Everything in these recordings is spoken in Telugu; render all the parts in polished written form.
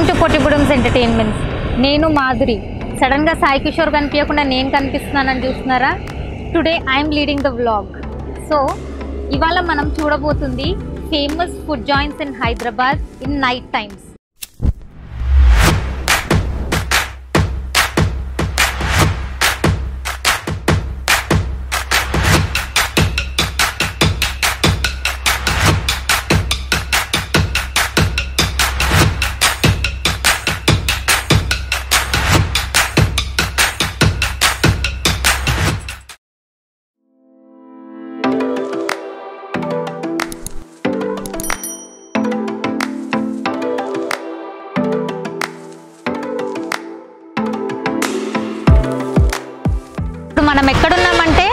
Welcome to PottiBudums entertainment. నేను మాధురి. సడన్ గా సాయి కిషోర్ కనిపించకుండా నేను కనిపిస్తున్నానని చూస్తున్నారా? Today I'm leading the vlog. So ఇవాళ మనం చూడబోతుంది famous food joints in Hyderabad in night times. మనం ఎక్కడున్నామంటే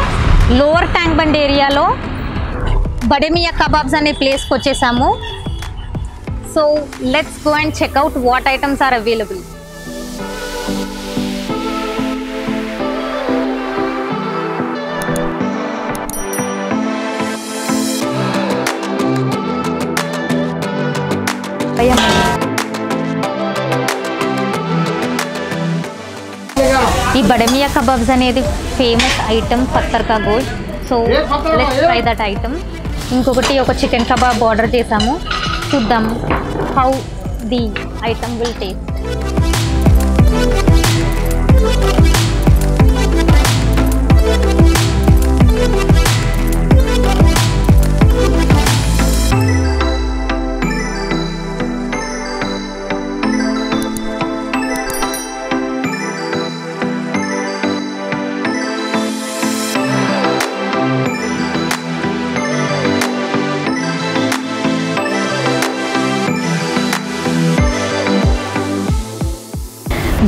లోవర్ ట్యాంక్ బండ్ ఏరియాలో బడేమియా కబాబ్స్ అనే ప్లేస్కి వచ్చేసాము. So let's go and check out what items are available. ఈ బడేమియా కబాబ్స్ అనేది famous item pathar ka gosht. So let's try that item. ఇంకొకటి ఒక చికెన్ కబాబ్ ఆర్డర్ చేసాము. చూద్దాం how the item will taste.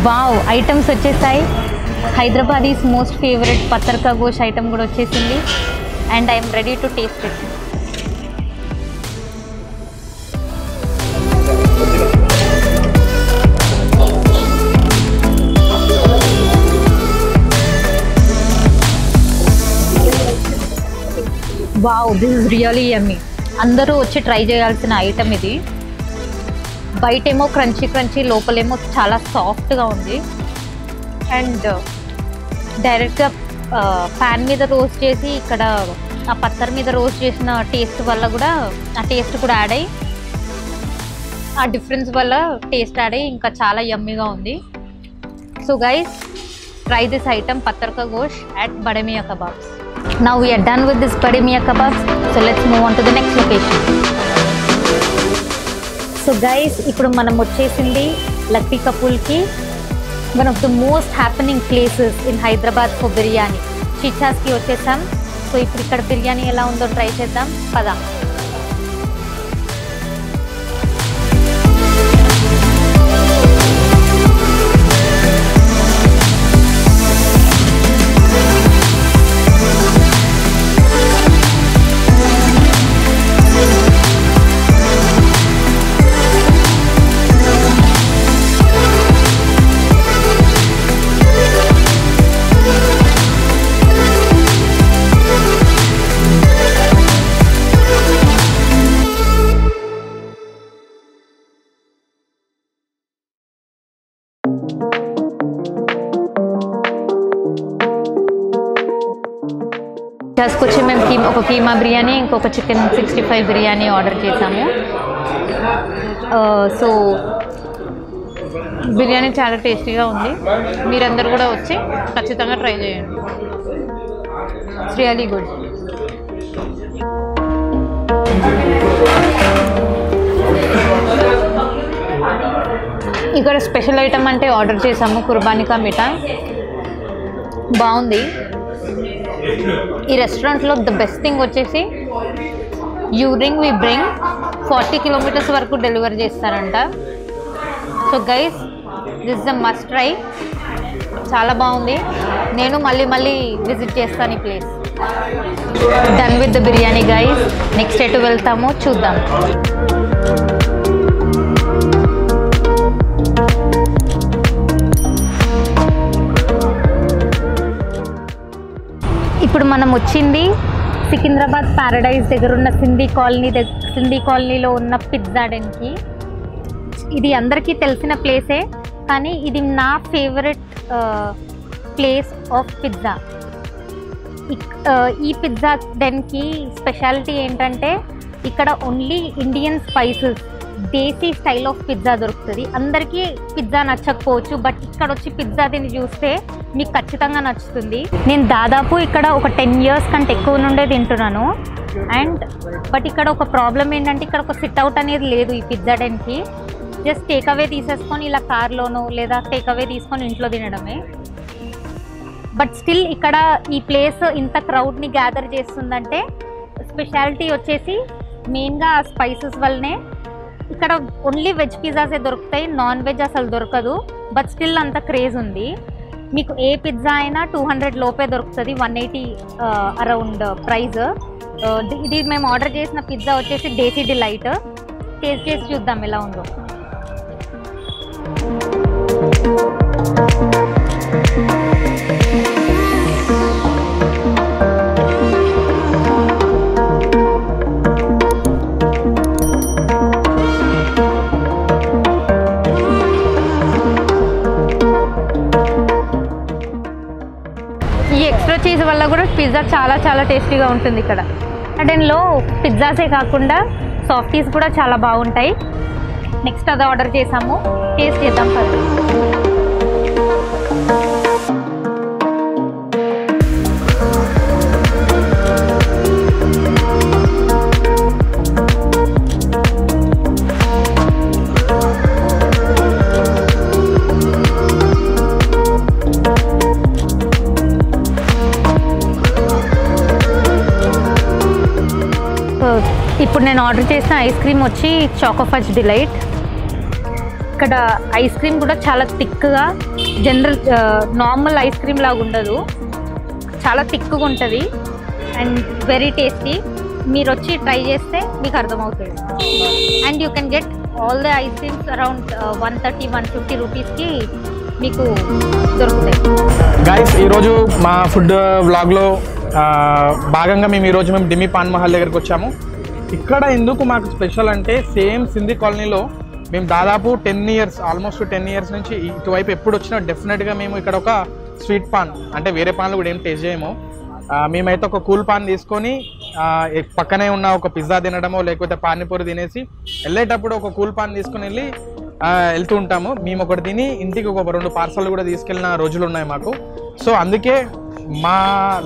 Wow, items వచ్చేసాయి. హైదరాబాదీస్ మోస్ట్ ఫేవరెట్ పత్తర్ కా గోష్ ఐటమ్ కూడా వచ్చేసింది. And I'm ready to taste it. Wow, this is really yummy. అందరూ వచ్చి ట్రై చేయాల్సిన ఐటమ్ ఇది. బయటేమో క్రంచీ క్రంచీ, లోపలేమో చాలా సాఫ్ట్గా ఉంది. అండ్ డైరెక్ట్గా ప్యాన్ మీద రోస్ట్ చేసి ఇక్కడ ఆ పత్తర్ మీద రోస్ట్ చేసిన టేస్ట్ వల్ల కూడా ఆ టేస్ట్ కూడా యాడ్ అయ్యి, ఆ డిఫరెన్స్ వల్ల టేస్ట్ యాడ్ అయ్యి ఇంకా చాలా యమ్మీగా ఉంది. So guys, try this item pathar ka gosht at Bademiya kebabs. Now we are done with this Bademiya kebabs. So let's move on to the next location. So guys, ఇప్పుడు మనం వచ్చేసింది లక్కీ కపుల్కి, one of the most happening places in Hyderabad for biryani. చిచ్చాస్కి వచ్చేసాం. సో ఇప్పుడు ఇక్కడ బిర్యానీ ఎలా ఉందో ట్రై చేద్దాం పదా. వచ్చి మేము ఒక కీమా బిర్యానీ, ఇంకొక చికెన్ 65 బిర్యానీ ఆర్డర్ చేసాము. సో బిర్యానీ చాలా టేస్టీగా ఉంది. మీరందరూ కూడా వచ్చి ఖచ్చితంగా ట్రై చేయండి. It's really good. ఇక్కడ స్పెషల్ ఐటమ్ అంటే ఆర్డర్ చేసాము కుర్బానీ కా మీఠా. బాగుంది. ఈ రెస్టారెంట్లో ద బెస్ట్ థింగ్ వచ్చేసి you ring we bring 40 kilometres వరకు డెలివరీ చేస్తారంట. So guys, this is the must try. చాలా బాగుంది. నేను మళ్ళీ విజిట్ చేస్తాను ఈ place. Done with the biryani guys. Next ఎటు వెళ్తామో చూద్దాం. ఇప్పుడు మనం వచ్చింది సికింద్రాబాద్ ప్యారడైజ్ దగ్గర ఉన్న సింధీ కాలనీలో ఉన్న పిజ్జా డెన్కి. ఇది అందరికీ తెలిసిన ప్లేసే, కానీ ఇది నా ఫేవరెట్ ప్లేస్ ఆఫ్ పిజ్జా. ఈ పిజ్జా డెన్కి స్పెషాలిటీ ఏంటంటే ఇక్కడ only Indian spices, desi style of pizza దొరుకుతుంది. అందరికీ పిజ్జా నచ్చకపోవచ్చు, బట్ ఇక్కడ వచ్చి పిజ్జా తిని చూస్తే మీకు ఖచ్చితంగా నచ్చుతుంది. నేను దాదాపు ఇక్కడ ఒక 10 years కంటే ఎక్కువ నుండే తింటున్నాను. బట్ ఇక్కడ ఒక ప్రాబ్లం ఏంటంటే ఇక్కడ ఒక సిట్అవుట్ అనేది లేదు ఈ పిజ్జా డెన్కి. జస్ట్ టేక్అవే తీసేసుకొని ఇలా కార్లోనో లేదా టేక్అవే తీసుకొని ఇంట్లో తినడమే. బట్ స్టిల్ ఇక్కడ ఈ ప్లేస్ ఇంత క్రౌడ్ని గ్యాదర్ చేస్తుందంటే స్పెషాలిటీ వచ్చేసి మెయిన్గా స్పైసెస్ వల్లనే. ఇక్కడ ఓన్లీ వెజ్ పిజ్జాసే దొరుకుతాయి, నాన్ వెజ్ అసలు దొరకదు. బట్ స్టిల్ అంత క్రేజ్ ఉంది. మీకు ఏ పిజ్జా అయినా 200 లోపే దొరుకుతుంది, 180 అరౌండ్ ప్రైస్. ఇది మేము ఆర్డర్ చేసిన పిజ్జా వచ్చేసి దేశీ డిలైట్. టేస్ట్ చేసి చూద్దాం ఎలా ఉందో. ఈ ఎక్స్ట్రా చీజ్ వల్ల కూడా పిజ్జా చాలా చాలా టేస్టీగా ఉంటుంది ఇక్కడ. దీనిలో పిజ్జాసే కాకుండా సాఫ్టీస్ కూడా చాలా బాగుంటాయి. నెక్స్ట్ అది ఆర్డర్ చేసాము, టేస్ట్ చేద్దాం కదా. ఇప్పుడు నేను ఆర్డర్ చేసిన ఐస్ క్రీమ్ వచ్చి చాకో ఫజ్ డిలైట్. ఇక్కడ ఐస్ క్రీమ్ కూడా చాలా థిక్గా, నార్మల్ ఐస్ క్రీమ్ లాగా ఉండదు, చాలా థిక్గా ఉంటుంది అండ్ వెరీ టేస్టీ. మీరు వచ్చి ట్రై చేస్తే మీకు అర్థమవుతుంది. And you can get all the ice creams around 130-150 రూపీస్కి మీకు దొరుకుతాయి. గైస్, ఈరోజు మా ఫుడ్ వ్లాగ్లో భాగంగా ఈరోజు మేము డిమి పాన్ మహల్ దగ్గరికి వచ్చాము. ఇక్కడ ఎందుకు మాకు స్పెషల్ అంటే సేమ్ సింధీ కాలనీలో మేము దాదాపు 10 years, ఆల్మోస్ట్ 10 years నుంచి ఇటువైపు ఎప్పుడు వచ్చినా డెఫినెట్గా మేము ఇక్కడ ఒక స్వీట్ పాన్, అంటే వేరే పాన్లు కూడా ఏం టేస్ట్ చేయము. మేమైతే ఒక కూల్ పాన్ తీసుకొని పక్కనే ఉన్న ఒక పిజ్జా తినడమో లేకపోతే పానీపూరి తినేసి వెళ్ళేటప్పుడు ఒక కూల్ పాన్ తీసుకొని వెళ్తూ ఉంటాము. మేము ఒకటి తిని ఇంటికి ఒక 2 పార్సల్ కూడా తీసుకెళ్ళిన రోజులు ఉన్నాయి మాకు. సో అందుకే మా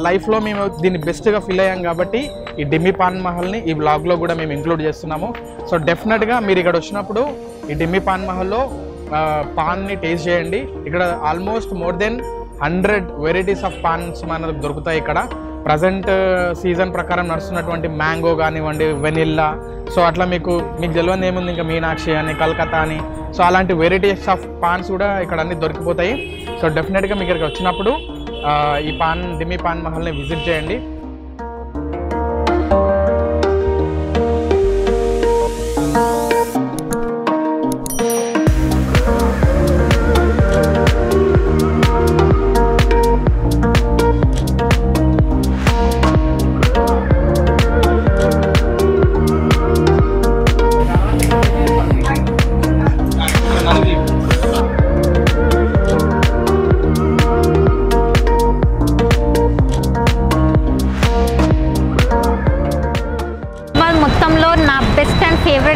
లైఫ్లో మేము దీన్ని బెస్ట్గా ఫీల్ అయ్యాం కాబట్టి ఈ డిమి పాన్ మహల్ని ఈ బ్లాగ్లో కూడా మేము ఇంక్లూడ్ చేస్తున్నాము. సో డెఫినెట్గా మీరు ఇక్కడ వచ్చినప్పుడు ఈ డిమి పాన్ మహల్లో పాన్ని టేస్ట్ చేయండి. ఇక్కడ almost more than 100 varieties of pans మనకు దొరుకుతాయి ఇక్కడ. ప్రజెంట్ సీజన్ ప్రకారం నడుస్తున్నటువంటి మ్యాంగో కానివ్వండి, వెనిల్లా, సో అట్లా మీకు తెలియని ఏముంది, ఇంకా మీనాక్షి అని, కలకత్తా అని, సో అలాంటి వెరైటీస్ ఆఫ్ పాన్స్ కూడా ఇక్కడ అన్ని దొరికిపోతాయి. సో డెఫినెట్గా మీకు ఇక్కడికి వచ్చినప్పుడు ఈ డిమి పాన్ మహల్ని విజిట్ చేయండి.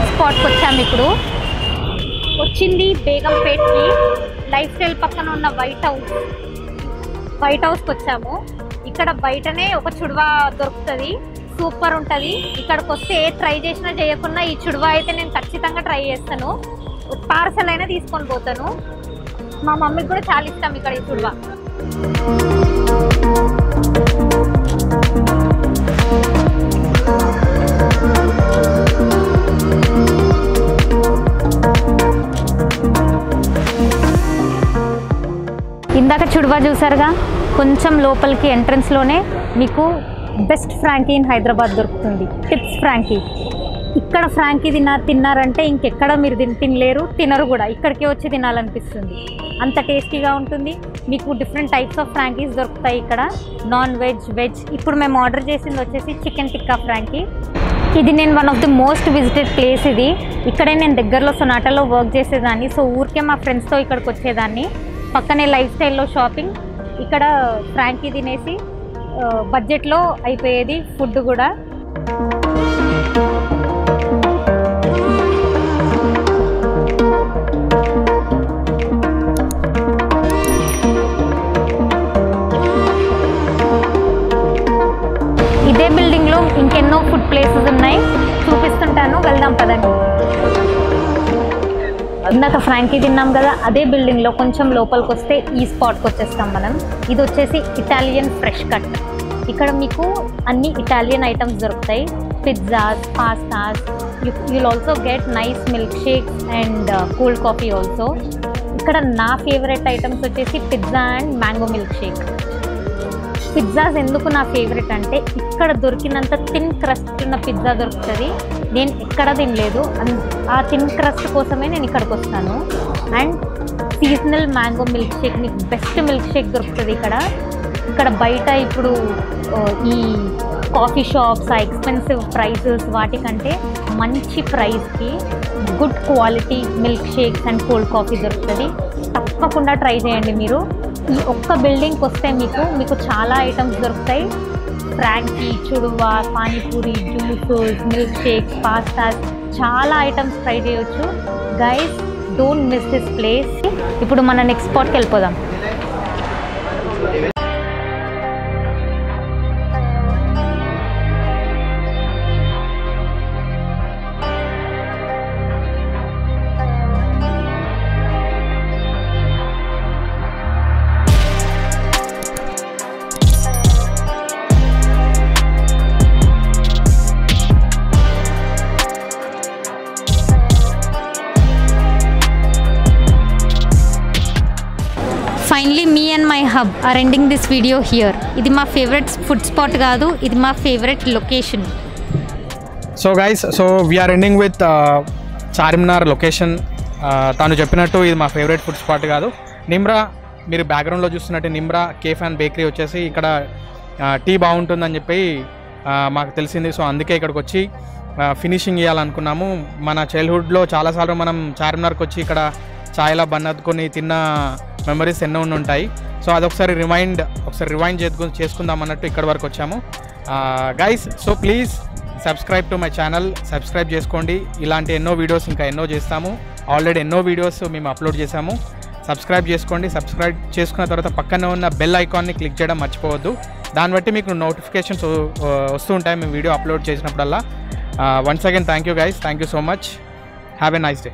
స్పాట్కి వచ్చాము. ఇప్పుడు వచ్చింది బేగంపేట్కి, లైఫ్ స్టైల్ పక్కన ఉన్న వైట్ హౌస్కి వచ్చాము. ఇక్కడ బయటనే ఒక చుడువా దొరుకుతుంది, సూపర్ ఉంటుంది. ఇక్కడికి వస్తే ఏ ట్రై చేసినా చేయకుండా ఈ చుడువా అయితే నేను ఖచ్చితంగా ట్రై చేస్తాను. పార్సల్ అయినా తీసుకొని పోతాను. మా మమ్మీకి కూడా చాలా ఇష్టం ఇక్కడ ఈ చుడువా. ఇందాక చుడువా చూసారుగా, కొంచెం లోపలికి ఎంట్రన్స్లోనే మీకు బెస్ట్ ఫ్రాంకీ ఇన్ హైదరాబాద్ దొరుకుతుంది, టిప్స్ ఫ్రాంకీ. ఇక్కడ ఫ్రాంకీ తిన్నారంటే ఇంకెక్కడ మీరు తినలేరు, తినరు కూడా. ఇక్కడికే వచ్చి తినాలనిపిస్తుంది, అంత టేస్టీగా ఉంటుంది. మీకు డిఫరెంట్ టైప్స్ ఆఫ్ ఫ్రాంకీస్ దొరుకుతాయి ఇక్కడ, నాన్ వెజ్, వెజ్. ఇప్పుడు మేము ఆర్డర్ చేసింది వచ్చేసి చికెన్ టిక్కా ఫ్రాంకీ. ఇది నేను one of the most visited place ఇది. ఇక్కడే నేను దగ్గరలో సొనాటాలో వర్క్ చేసేదాన్ని. సో ఊరికే మా ఫ్రెండ్స్తో ఇక్కడికి వచ్చేదాన్ని. పక్కనే లైఫ్ స్టైల్లో షాపింగ్, ఇక్కడ ఫ్రాంకీ తినేసి బడ్జెట్లో అయిపోయేది ఫుడ్ కూడా. ఇదే బిల్డింగ్లో ఇంకెన్నో ఫుడ్ ప్లేసెస్ ఉన్నాయి, చూపిస్తుంటాను, వెళ్దాం పదండి. ఇందాక ఫ్రాంకీ తిన్నాం కదా, అదే బిల్డింగ్లో కొంచెం లోపలికి వస్తే ఈ స్పాట్కి వచ్చేస్తాం మనం. ఇది వచ్చేసి ఇటాలియన్ ఫ్రెష్ కట్. ఇక్కడ మీకు అన్ని ఇటాలియన్ ఐటమ్స్ దొరుకుతాయి, pizzas, pastas. You'll also get nice milk shakes and cold coffee also. ఇక్కడ నా ఫేవరెట్ ఐటమ్స్ వచ్చేసి pizza and mango milk shake. Pizzas ఎందుకు నా ఫేవరెట్ అంటే ఇక్కడ దొరికినంత థిన్ క్రస్ట్ ఉన్న పిజ్జా దొరుకుతుంది. నేను ఎక్కడ తినలేదు, ఆ థిన్ క్రస్ట్ కోసమే నేను ఇక్కడికి వస్తాను. And seasonal mango milk shake, మీకు బెస్ట్ మిల్క్ షేక్ దొరుకుతుంది ఇక్కడ బయట ఇప్పుడు ఈ కాఫీ షాప్స్, ఆ ఎక్స్పెన్సివ్ ప్రైసెస్ వాటికంటే మంచి ప్రైస్కి good quality milk shakes and cold coffee దొరుకుతుంది. తప్పకుండా ట్రై చేయండి మీరు. ఈ ఒక్క బిల్డింగ్కి వస్తే మీకు చాలా ఐటమ్స్ దొరుకుతాయి. Frankie, chudwa, panipuri, juices, milk shakes, pastas, చాలా ఐటమ్స్ ట్రై చేయొచ్చు. Guys, don't miss this place. ఇప్పుడు మన నెక్స్ట్ స్పాట్కి వెళ్ళిపోదాం. Finally me and my hub are ending this video here. ఇది మా ఫేవరెట్ ఫుడ్ స్పాట్ కాదు, ఇది మా favourite location. So guys, we are ending with Charminar location. తాను చెప్పినట్టు ఇది మా ఫేవరెట్ ఫుడ్ స్పాట్ కాదు. నిమ్రా, మీరు బ్యాక్గ్రౌండ్లో చూస్తున్నట్టు నిమ్రా కేఫ్ అండ్ బేకరీ వచ్చేసి ఇక్కడ టీ బాగుంటుందని చెప్పి మాకు తెలిసింది. సో అందుకే ఇక్కడికి వచ్చి ఫినిషింగ్ ఇవ్వాలనుకున్నాము. మన చైల్డ్హుడ్లో చాలాసార్లు మనం చార్మినార్కి వచ్చి ఇక్కడ ఛాయ్లా బన్నద్దుకొని తిన్న మెమరీస్ ఎన్నో ఉంటాయి. సో అదొకసారి రివైండ్ చేసుకుందాం అన్నట్టు ఇక్కడ వరకు వచ్చాము. Guys, so please subscribe to my channel, subscribe చేసుకోండి. ఇలాంటి ఎన్నో వీడియోస్ ఇంకా ఎన్నో చేస్తాము. ఆల్రెడీ ఎన్నో వీడియోస్ మేము అప్లోడ్ చేసాము. సబ్స్క్రైబ్ చేసుకోండి. సబ్స్క్రైబ్ చేసుకున్న తర్వాత పక్కనే ఉన్న బెల్ ఐకాన్ని క్లిక్ చేయడం మర్చిపోవద్దు. దాన్ని బట్టి మీకు నోటిఫికేషన్స్ వస్తూ ఉంటాయి మేము వీడియో అప్లోడ్ చేసినప్పుడల్లా. Once again thank you guys, thank you so much. Have a nice day.